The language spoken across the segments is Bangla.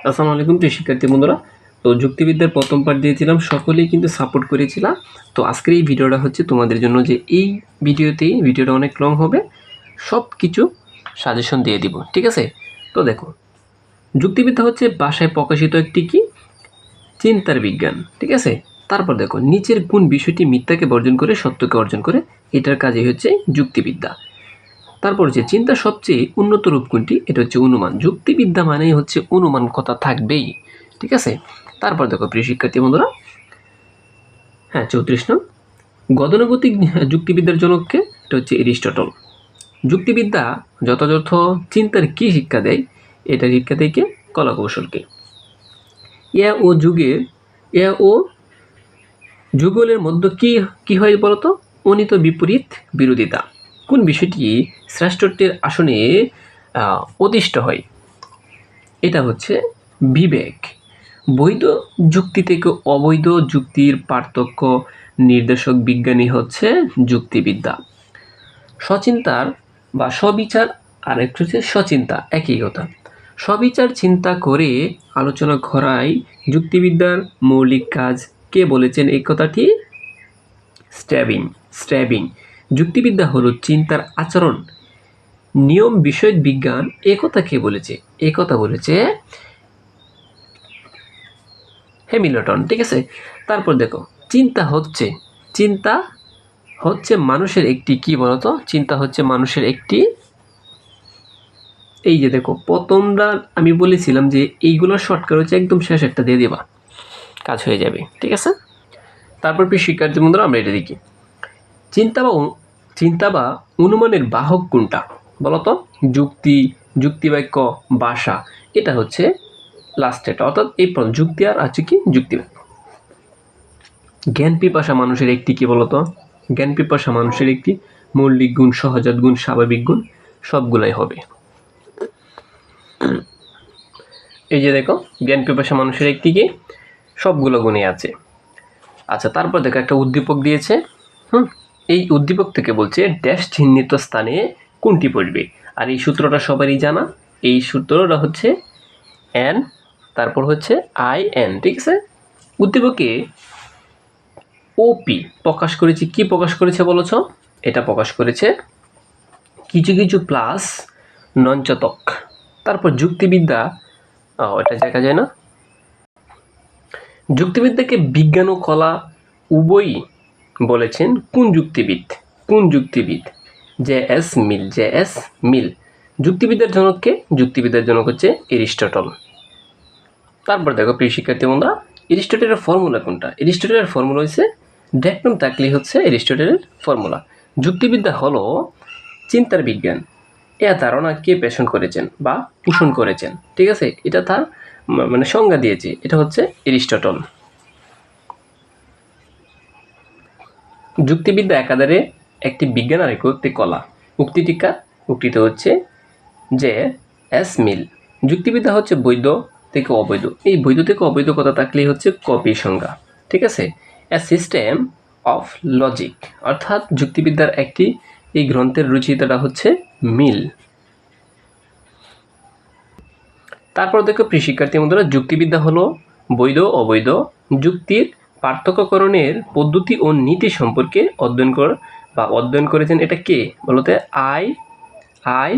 আসসালামু আলাইকুম প্রিয় শিক্ষার্থী বন্ধুরা। তো যুক্তিবিদ্যার প্রথম পার্ট দিয়েছিলাম, সকলেই কিন্তু সাপোর্ট করেছিলাম। তো আজকের এই ভিডিওটা হচ্ছে তোমাদের জন্য, যে এই ভিডিওটা অনেক লং হবে, সব কিছু সাজেশন দিয়ে দিব, ঠিক আছে? তো দেখো, যুক্তিবিদ্যা হচ্ছে ভাষায় প্রকাশিত একটি চিন্তার বিজ্ঞান, ঠিক আছে? তারপর দেখো, নিচের কোন বিষয়টি মিথ্যাকে বর্জন করে সত্যকে অর্জন করে, এটার কাজই হচ্ছে যুক্তিবিদ্যা। তারপর হচ্ছে চিন্তার সবচেয়ে উন্নত রূপ কোনটি, এটা হচ্ছে অনুমান। যুক্তিবিদ্যা মানেই হচ্ছে অনুমান, কথা থাকবেই, ঠিক আছে? তারপর দেখো প্রিয় শিক্ষার্থী বন্ধুরা, 34 নং, গতানুগতিক যুক্তিবিদ্যার জনককে, এটা হচ্ছে এরিস্টটল। যুক্তিবিদ্যা যথাযথ চিন্তার কি শিক্ষা দেয়, এটা শিক্ষা দেয় কে? কলাকৌশলকে। এ ও যুগলের মধ্যে কি হয় বলতো? অনিত বিপরীত বিরোধিতা। কোন বিষয়টি শ্রেষ্ঠত্বের আসনে অধিষ্ঠ হয়, এটা হচ্ছে বিবেক। বৈধ যুক্তি থেকে অবৈধ যুক্তির পার্থক্য নির্দেশক বিজ্ঞানী হচ্ছে যুক্তিবিদ্যা। সচিন্তার বা সবিচার, আর একটু হচ্ছে সচিন্তা, একই কথা। সবিচার চিন্তা করে আলোচনা করাই যুক্তিবিদ্যার মৌলিক কাজ। কে বলেছেন এই কথাটি? স্ট্যাবিং। যুক্তিবিদ্যা হলো চিন্তার আচরণ নিয়ম বিষয়ক বিজ্ঞান। একথা কে বলেছে? একথা বলেছে হ্যামিল্টন, ঠিক আছে? তারপর দেখো, চিন্তা হচ্ছে মানুষের একটি কি বলতো? চিন্তা হচ্ছে মানুষের একটি, এই যে দেখো, প্রথমটা আমি বলেছিলাম যে এইগুলোর শর্টকাট হচ্ছে একদম শেষ একটা দিয়ে দিবা, কাজ হয়ে যাবে, ঠিক আছে? তারপর প্রিয় শিক্ষার্থী বন্ধুরা, আমরা এটা দেখি, চিন্তা বা অনুমানের বাহক কোনটা বলতো? যুক্তিবাক্য, ভাষা। এটা হচ্ছে লাস্টেটা, অর্থাৎ এই যুক্তি আর আছে কি যুক্তিবাক্য। জ্ঞান পিপাসা মানুষের একটি কি বলতো? জ্ঞান পিপাসা মানুষের একটি মৌলিক গুণ, সহজাত গুণ, স্বাভাবিক গুণ, সবগুলাই হবে। এই যে দেখো, জ্ঞান পিপাসা মানুষের একটি কি, সবগুলো গুণে আছে। আচ্ছা, তারপর দেখো একটা উদ্দীপক দিয়েছে। এই উদ্দীপক থেকে বলছে ড্যাশ চিহ্নিত স্থানে কোনটি পড়বে। আর এই সূত্রটা সবারই জানা। এই সূত্রটা হচ্ছে এন, তারপর হচ্ছে আই এন, ঠিক আছে? উদ্দীপকে ওপি প্রকাশ করেছে। কি প্রকাশ করেছে বলেছ? এটা প্রকাশ করেছে কিছু কিছু প্লাস নঞ্চতক। তারপর যুক্তিবিদ্যা, এটা দেখা যায় না। যুক্তিবিদ্যাকে বিজ্ঞান ও কলা উভয়ই বলেছেন কোন যুক্তিবিদ? জে এস মিল। যুক্তিবিদ্যার জনককে? যুক্তিবিদ্যার জনক হচ্ছে এরিস্টটল। তারপর দেখো প্রিয় শিক্ষার্থী বন্ধুরা, এরিস্টটলের ফর্মুলা কোনটা? এরিস্টটলের ফর্মুলা হচ্ছে ডেকনম তাকলি, হচ্ছে এরিস্টটলের ফর্মুলা। যুক্তিবিদ্যা হলো চিন্তার বিজ্ঞান। এ ধারণা কে পোষণ করেছেন, ঠিক আছে? এটা তার মানে সংজ্ঞা দিয়েছে, এটা হচ্ছে এরিস্টটল। যুক্তিবিদ্যা একাধারে একটি বিজ্ঞান আর একটি কলা। উক্তিটা হচ্ছে যে এস মিল। যুক্তিবিদ্যা হচ্ছে বৈধ থেকে অবৈধ। এই বৈধ থেকে অবৈধ কথা থাকলেই হচ্ছে কপি সংজ্ঞা, ঠিক আছে? এ সিস্টেম অফ লজিক, অর্থাৎ যুক্তিবিদ্যার একটি, এই গ্রন্থের রচয়িতাটা হচ্ছে মিল। তারপর দেখো প্রিয় শিক্ষার্থী বন্ধুরা, যুক্তিবিদ্যা হলো বৈধ অবৈধ যুক্তির পার্থক্যকরণের পদ্ধতি ও নীতি সম্পর্কে অধ্যয়ন করেছেন। এটা কে বলতে? I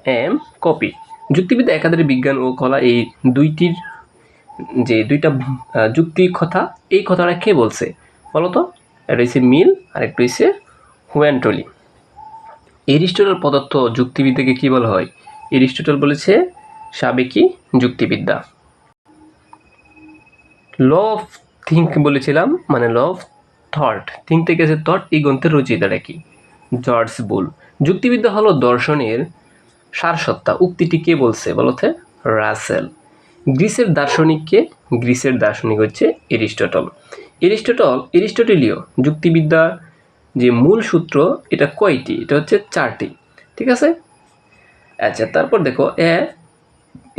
am copy. যুক্তিবিদ্যা একাধারে বিজ্ঞান ও কলা, এই দুইটির যে দুইটা যুক্তি কথা, এই কথাটা কে বলছে বলতো? এটা হচ্ছে মিল, আর একটা হচ্ছে হুয়ানটলি। এরিস্টটল প্রদত্ত যুক্তিবিদ্যাকে কি বলা হয়? এরিস্টটল বলেছে সাবেকি যুক্তিবিদ্যা। ল অফ থিঙ্ক বলেছিলাম, মানে ল অফ থট, থিঙ্ক থেকে আছে থট। এই গ্রন্থের রচয়িতাটা কি? জর্জ বুল। যুক্তিবিদ্যা হলো দর্শনের সারসত্তা। উক্তিটি কে বলছে বলতে? রাসেল। গ্রিসের দার্শনিক হচ্ছে এরিস্টটল। এরিস্টটলীয় যুক্তিবিদ্যার যে মূল সূত্র, এটা কয়টি? এটা হচ্ছে 4টি, ঠিক আছে? আচ্ছা, তারপর দেখো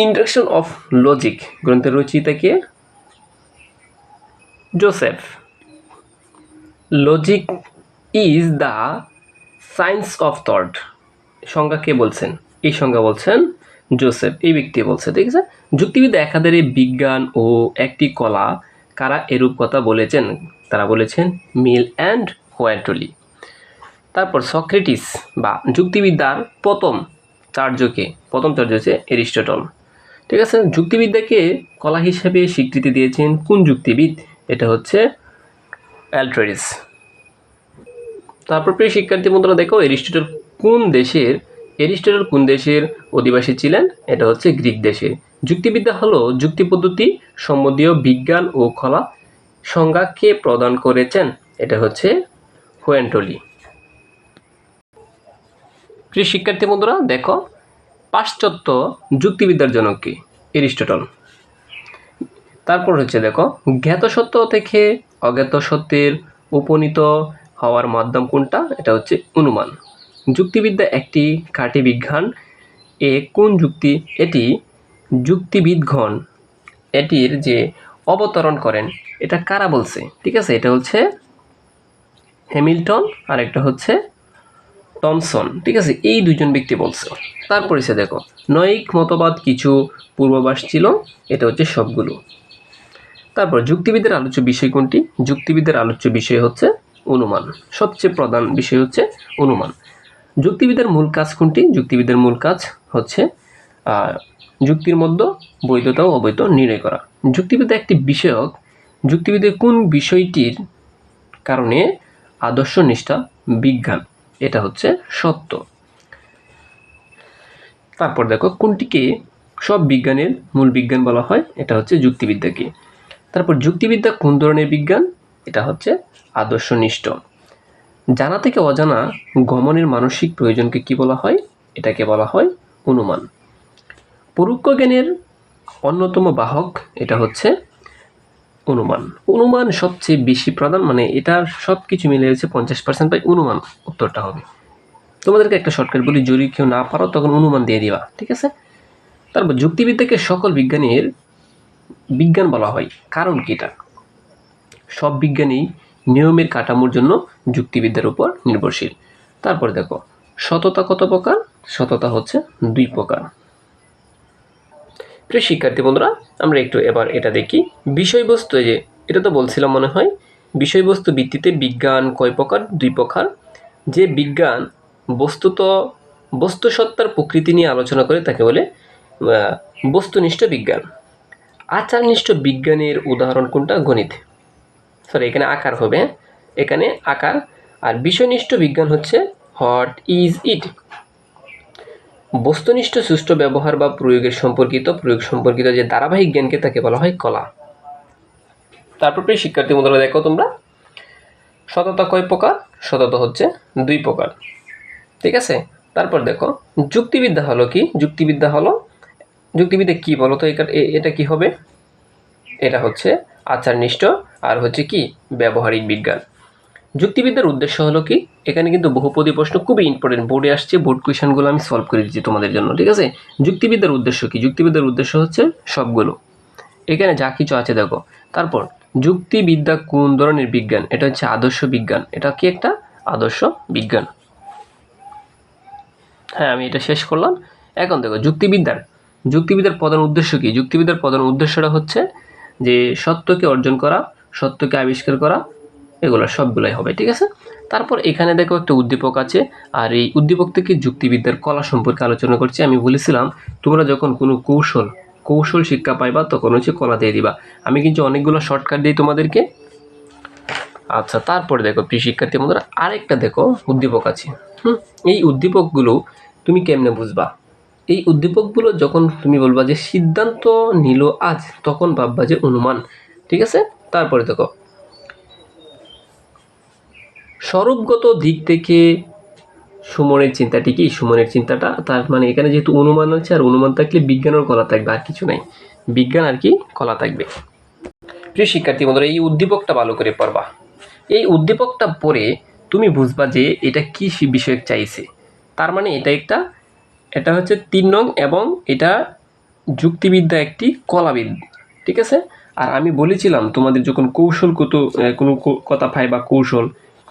ইন্ট্রোডাকশন অফ লজিক গ্রন্থের রচয়িতা কে? Joseph. Logic is the science of thought, সংজ্ঞা কে বলছেন? এই সংজ্ঞা বলছেন জোসেফ এই ব্যক্তি বলছে, ঠিক আছে। যুক্তিবিদ্যা একাধারে বিজ্ঞান ও একটি কলা, কারা এরূপ কথা বলেছেন? তারা বলেছেন মিল অ্যান্ড হোয়াইটলি। তারপর সক্রেটিস বা যুক্তিবিদ্যার প্রথম চার্য হচ্ছে এরিস্টটল, ঠিক আছে। যুক্তিবিদ্যাকে কলা হিসেবে স্বীকৃতি দিয়েছেন কোন যুক্তিবিদ? এটা হচ্ছে অ্যালট্রেরিস। তারপর প্রিয় শিক্ষার্থী বন্ধুরা দেখো, এরিস্টটল কোন দেশের অধিবাসী ছিলেন? এটা হচ্ছে গ্রিক দেশের। যুক্তিবিদ্যা হলো যুক্তি পদ্ধতি সম্বন্ধীয় বিজ্ঞান ও কলা, সংজ্ঞা কে প্রদান করেছেন? এটা হচ্ছে হোয়েন্টলি। প্রিয় শিক্ষার্থী বন্ধুরা দেখো, পাশ্চাত্য যুক্তিবিদ্যার জনক কে? এরিস্টটল। তারপর হচ্ছে দেখো, জ্ঞাত সত্য থেকে অজ্ঞাত সত্যের উপনীত হওয়ার মাধ্যম কোনটা? এটা হচ্ছে অনুমান। যুক্তিবিদ্যা একটি খাঁটি বিজ্ঞান, এটি যুক্তিবিদগণ এটির যে অবতরণ করেন, এটা কারা বলছে? ঠিক আছে, এটা হচ্ছে হ্যামিল্টন আর একটা হচ্ছে টমসন, ঠিক আছে, এই দুজন ব্যক্তি বলছে। তারপরে সে দেখো, নৈক মতবাদ কিছু পূর্বাভাস ছিল, এটা হচ্ছে সবগুলো। তারপর যুক্তিবিদ্যার আলোচ্য বিষয় কোনটি? যুক্তিবিদ্যার আলোচ্য বিষয় হচ্ছে অনুমান, সবচেয়ে প্রধান বিষয় হচ্ছে অনুমান। যুক্তিবিদ্যার মূল কাজ কোনটি? যুক্তিবিদ্যার মূল কাজ হচ্ছে যুক্তির মধ্যে বৈধতা ও অবৈধ নির্ণয় করা। যুক্তিবিদ্যা একটি বিষয়ক, যুক্তিবিদ্যার কোন বিষয়টির কারণে আদর্শনিষ্ঠ বিজ্ঞান? এটা হচ্ছে সত্য। তারপর দেখো, কোনটিকে সব বিজ্ঞানের মূল বিজ্ঞান বলা হয়? এটা হচ্ছে যুক্তিবিদ্যাকে। তারপর যুক্তিবিদ্যা কোন ধরনের বিজ্ঞান? এটা হচ্ছে আদর্শনিষ্ঠ। জানা থেকে অজানা গমনের মানসিক প্রয়োজনকে কি বলা হয়? এটাকে বলা হয় অনুমান। পরোক্ষ জ্ঞানের অন্যতম বাহক, এটা হচ্ছে অনুমান। অনুমান সবচেয়ে বেশি প্রধান, মানে এটা সব কিছু মিলে হচ্ছে 50% পাই অনুমান উত্তরটা হবে। তোমাদেরকে একটা শর্টকাট বলি, যদি কেউ না পারো তখন অনুমান দিয়ে দিবা, ঠিক আছে। তারপর যুক্তিবিদ্যাকে সকল বিজ্ঞানের বিজ্ঞান বলা হয়, কারণ কি? এটা সব বিজ্ঞানী নিয়মের কাঠামোর জন্য যুক্তিবিদ্যার উপর নির্ভরশীল। তারপর দেখো, সততা কত প্রকার? সততা হচ্ছে 2 প্রকার। প্রিয় শিক্ষার্থী বন্ধুরা, আমরা একটু এবার এটা দেখি। বিষয়বস্তু, যে এটা তো বলছিলাম মনে হয়, বিষয়বস্তু ভিত্তিতে বিজ্ঞান কয় প্রকার? 2 প্রকার। যে বিজ্ঞান বস্তুসত্তার প্রকৃতি নিয়ে আলোচনা করে তাকে বলে বস্তুনিষ্ঠ বিজ্ঞান। আচারনিষ্ঠ বিজ্ঞানের উদাহরণ কোনটা? গণিত, সরি এখানে আকার হবে, এখানে আকার। আর বিষয়নিষ্ঠ বিজ্ঞান হচ্ছে হোয়াট ইজ ইট। বস্তুনিষ্ঠ সুষ্ঠু ব্যবহার বা প্রয়োগ সম্পর্কিত যে ধারাবাহিক জ্ঞানকে তাকে বলা হয় কলা। তারপর প্রিয় শিক্ষার্থী বন্ধুরা দেখো, তোমরা সততা কয় প্রকার? সততা হচ্ছে 2 প্রকার, ঠিক আছে। তারপর দেখো, যুক্তিবিদ্যা হলো কি? যুক্তিবিদ্যা কি বলো তো? এটা কি হবে? এটা হচ্ছে আচারনিষ্ঠ আর হচ্ছে কি ব্যবহারিক বিজ্ঞান। যুক্তিবিদ্যার উদ্দেশ্য হলো কি? এখানে কিন্তু বহুপদী প্রশ্ন খুবই ইম্পর্টেন্ট, বোর্ডে আসছে, বোর্ড কোয়েশনগুলো আমি সলভ করে দিচ্ছি তোমাদের জন্য, ঠিক আছে। যুক্তিবিদ্যার উদ্দেশ্য কি? যুক্তিবিদ্যার উদ্দেশ্য হচ্ছে সবগুলো, এখানে যা কিছু আছে দেখো। তারপর যুক্তিবিদ্যা কোন ধরনের বিজ্ঞান? এটা হচ্ছে আদর্শ বিজ্ঞান। এটা কি একটা আদর্শ বিজ্ঞান? হ্যাঁ, আমি এটা শেষ করলাম। এখন দেখো, যুক্তিবিদ্যার প্রধান উদ্দেশ্য কি? যুক্তিবিদ্যার প্রধান উদ্দেশ্যটা হচ্ছে যে সত্যকে অর্জন করা, সত্যকে আবিষ্কার করা, এগুলো সবগুলাই হবে, ঠিক আছে। তারপর এখানে দেখো একটা উদ্দীপক আছে, আর এই উদ্দীপক থেকে যুক্তিবিদ্যার কলা সম্পর্কে আলোচনা করছি। আমি বলেছিলাম তোমরা যখন কোনো কৌশল শিক্ষা পাইবা তখন হচ্ছে কলা দিয়ে দিবা। আমি কিন্তু অনেকগুলো শর্টকাট দিই তোমাদেরকে। আচ্ছা, তারপরে দেখো প্রিয় শিক্ষার্থী বন্ধুরা, আরেকটা দেখো উদ্দীপক আছে। এই উদ্দীপকগুলো তুমি কেমনে বুঝবা? এই উদ্দীপকগুলো যখন তুমি বলবা যে সিদ্ধান্ত নিল আজ, তখন ভাববা যে অনুমান, ঠিক আছে। তারপরে দেখো, স্বরূপগত দিক থেকে সুমনের চিন্তাটি কি? সুমনের চিন্তাটা, তার মানে এখানে যেহেতু অনুমান আছে, আর অনুমান থাকলে বিজ্ঞানের কলা থাকবে, আর কিছু নাই, বিজ্ঞান আর কি কলা থাকবে। প্রিয় শিক্ষার্থী বন্ধুরা, এই উদ্দীপকটা ভালো করে পড়বা। এই উদ্দীপকটা পড়ে তুমি বুঝবা যে এটা কি বিষয়ক চাইছে। তার মানে এটা হচ্ছে 3 নং, এবং এটা যুক্তিবিদ্যা একটি কলাবিদ, ঠিক আছে। আর আমি বলেছিলাম তোমাদের যখন কোনো কথা পাই বা কৌশল,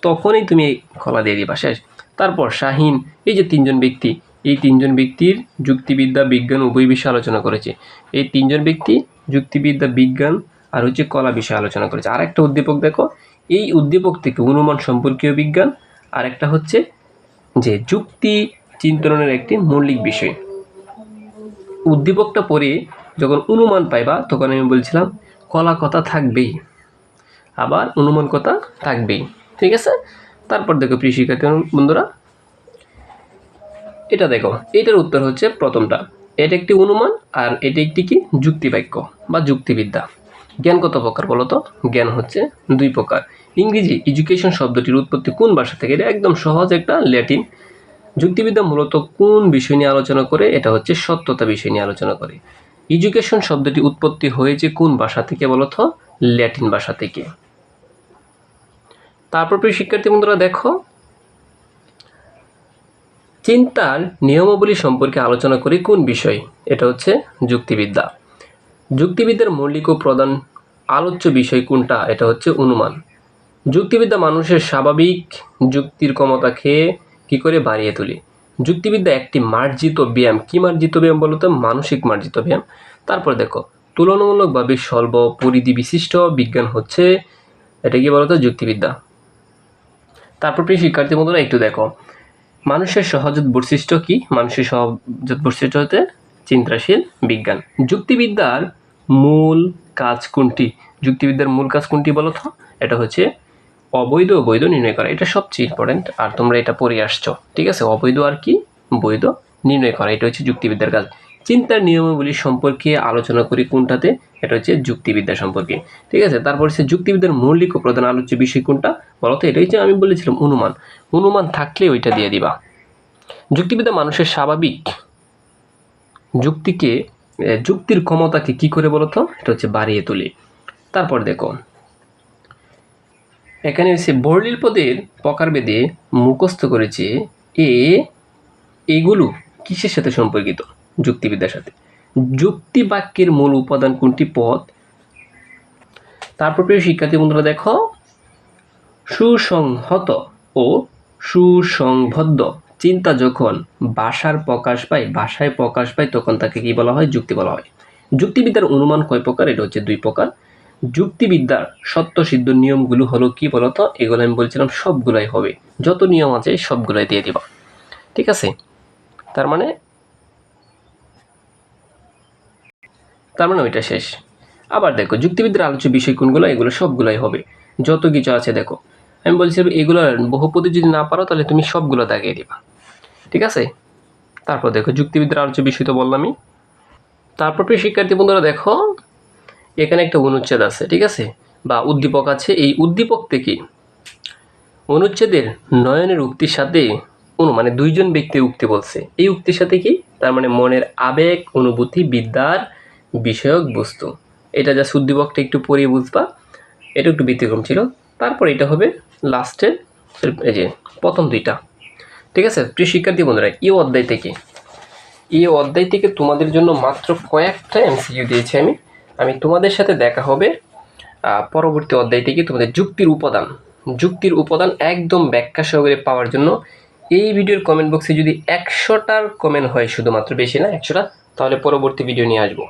তখনই তুমি কলা দিয়ে দিবা, শেষ। তারপর শাহিন, এই যে 3 জন ব্যক্তি, এই তিনজন ব্যক্তির যুক্তিবিদ্যা বিজ্ঞান উভয় বিষয়ে আলোচনা করেছে। এই তিনজন ব্যক্তি যুক্তিবিদ্যা বিজ্ঞান আর হচ্ছে কলা বিষয়ে আলোচনা করেছে। আর একটা উদ্দীপক দেখো, এই উদ্দীপক থেকে অনুমান সম্পর্কীয় বিজ্ঞান আর একটা হচ্ছে যে যুক্তি চিন্তনের একটি মৌলিক বিষয়। উদ্দীপকটা পড়ে যখন অনুমান পাইবা তখন আমি বলছিলাম কলা কথা থাকবেই, আবার অনুমান কথা থাকবেই, ঠিক আছে। তারপর দেখো প্রিয় শিক্ষার্থী বন্ধুরা, এটা দেখো, এটার উত্তর হচ্ছে প্রথমটা, এটা একটি অনুমান আর এটা একটি কি যুক্তিবাক্য বা যুক্তিবিদ্যা। জ্ঞান কত প্রকার বলো তো? জ্ঞান হচ্ছে 2 প্রকার। ইংরেজি এডুকেশন শব্দটির উৎপত্তি কোন ভাষা থেকে? এটা একদম সহজ, একটা ল্যাটিন। যুক্তিবিদ্যা মূলত কোন বিষয় নিয়ে আলোচনা করে? এটা হচ্ছে সত্যতা বিষয় নিয়ে আলোচনা করে। এডুকেশন শব্দটি উৎপত্তি হয়েছে কোন ভাষা থেকে বলো তো? ল্যাটিন ভাষা থেকে। তারপর প্রিয় শিক্ষার্থী বন্ধুরা দেখো, চিন্তার নিয়মাবলী সম্পর্কে আলোচনা করি কোন বিষয়? এটা হচ্ছে যুক্তিবিদ্যা। যুক্তিবিদ্যার মৌলিক ও প্রধান আলোচ্য বিষয় কোনটা? এটা হচ্ছে অনুমান। যুক্তিবিদ্যা মানুষের স্বাভাবিক যুক্তির ক্ষমতাকে কি করে বাড়িয়ে তোলে? যুক্তিবিদ্যা একটি মার্জিত ব্যায়াম। কি মার্জিত ব্যায়াম বলো তো? মানসিক মার্জিত ব্যায়াম। তারপর দেখো, তুলনামূলকভাবে স্বল্প পরিধি বিশিষ্ট বিজ্ঞান হচ্ছে, এটা কি বলতো? যুক্তিবিদ্যা। তারপর প্রিয় শিক্ষার্থী বন্ধুরা একটু দেখো, মানুষের সহজাত বৈশিষ্ট্য কি? মানুষের সহজাত বৈশিষ্ট্য হতে চিন্তাশীল বিজ্ঞান। যুক্তিবিদ্যার মূল কাজ কোনটি? যুক্তিবিদ্যার মূল কাজ কোনটি বলো তো? এটা হচ্ছে অবৈধ ও বৈধ নির্ণয় করা। এটা সবচেয়ে ইম্পর্টেন্ট, আর তোমরা এটা পড়ে আসছো, ঠিক আছে। অবৈধ আর কি বৈধ নির্ণয় করা, এটা হচ্ছে যুক্তিবিদ্যার কাজ। চিন্তার নিয়মাবলী সম্পর্কে আলোচনা করি কোনটাতে? এটা হচ্ছে যুক্তিবিদ্যা সম্পর্কে, ঠিক আছে। তারপর হচ্ছে যুক্তিবিদ্যার মৌলিক ও প্রধান আলোচ্য বিষয় কোনটা বলতো? এটা হচ্ছে আমি বলেছিলাম অনুমান। অনুমান থাকলে ওইটা দিয়ে দিবা। যুক্তিবিদ্যা মানুষের স্বাভাবিক যুক্তির ক্ষমতাকে কি করে বলতো? এটা হচ্ছে বাড়িয়ে তোলে। তারপর দেখো, এখানে হচ্ছে বর্ণিল পদের প্রকারভেদে মুখস্থ করেছে, এগুলো কিসের সাথে সম্পর্কিত? যুক্তিবিদ্যার সাথে। যুক্তি বাক্যের মূল উপাদান কোনটি? পদ। তারপর প্রিয় শিক্ষার্থী বন্ধুরা দেখো, সুসংহত ও সুসংবদ্ধ চিন্তা যখন ভাষায় প্রকাশ পায় তখন তাকে কি বলা হয়? যুক্তি বলা হয়। যুক্তিবিদ্যার অনুমান কয় প্রকার? এটা হচ্ছে 2 প্রকার। যুক্তিবিদ্যার সত্যসিদ্ধ নিয়মগুলো হলো কি বলতো? এগুলো আমি বলছিলাম সবগুলাই হবে, যত নিয়ম আছে সবগুলাই দিয়ে দিবা, ঠিক আছে। তার মানে ওইটা শেষ। আবার দেখো, যুক্তিবিদ্যার আলোচ্য বিষয় কোনগুলো? এগুলো সবগুলাই হবে, যত কিছু আছে দেখো। আমি বলছিলাম এগুলো বহুপদী যদি না পারো তাহলে তুমি সবগুলো দাগিয়ে দিবা, ঠিক আছে। তারপর দেখো, যুক্তিবিদ্যার আলোচ্য বিষয় তো বললামই। তারপর প্রিয় শিক্ষার্থী বন্ধুরা দেখো, এখানে একটা অনুচ্ছেদ আছে, ঠিক আছে, বা উদ্দীপক আছে। এই উদ্দীপক থেকে অনুচ্ছেদের নয়নের উক্তির সাথে মানে 2 জন ব্যক্তির উক্তি বলছে, এই উক্তির সাথে কি? তার মানে মনের আবেগ অনুভূতি বিদ্যার বিষয়ক বস্তু। এটা যা উদ্দীপকটা একটু পড়ে বুঝবা, এটা একটু ব্যতিক্রম ছিল। তারপর এটা হবে লাস্টের এই যে প্রথম 2টা, ঠিক আছে। প্রিয় শিক্ষার্থী বন্ধুরা, এই অধ্যায় থেকে তোমাদের জন্য মাত্র কয়েকটা এমসিকিউ দিয়েছি আমি তোমাদের সাথে দেখা হবে পরবর্তী অধ্যায় থেকে। তোমাদের যুক্তির উপাদান একদম ব্যাখ্যা সহকারে পাওয়ার জন্য এই ভিডিওর কমেন্ট বক্সে যদি 100টার কমেন্ট হয়, শুধুমাত্র, বেশি না, 100টা, তাহলে পরবর্তী ভিডিও নিয়ে আসবো।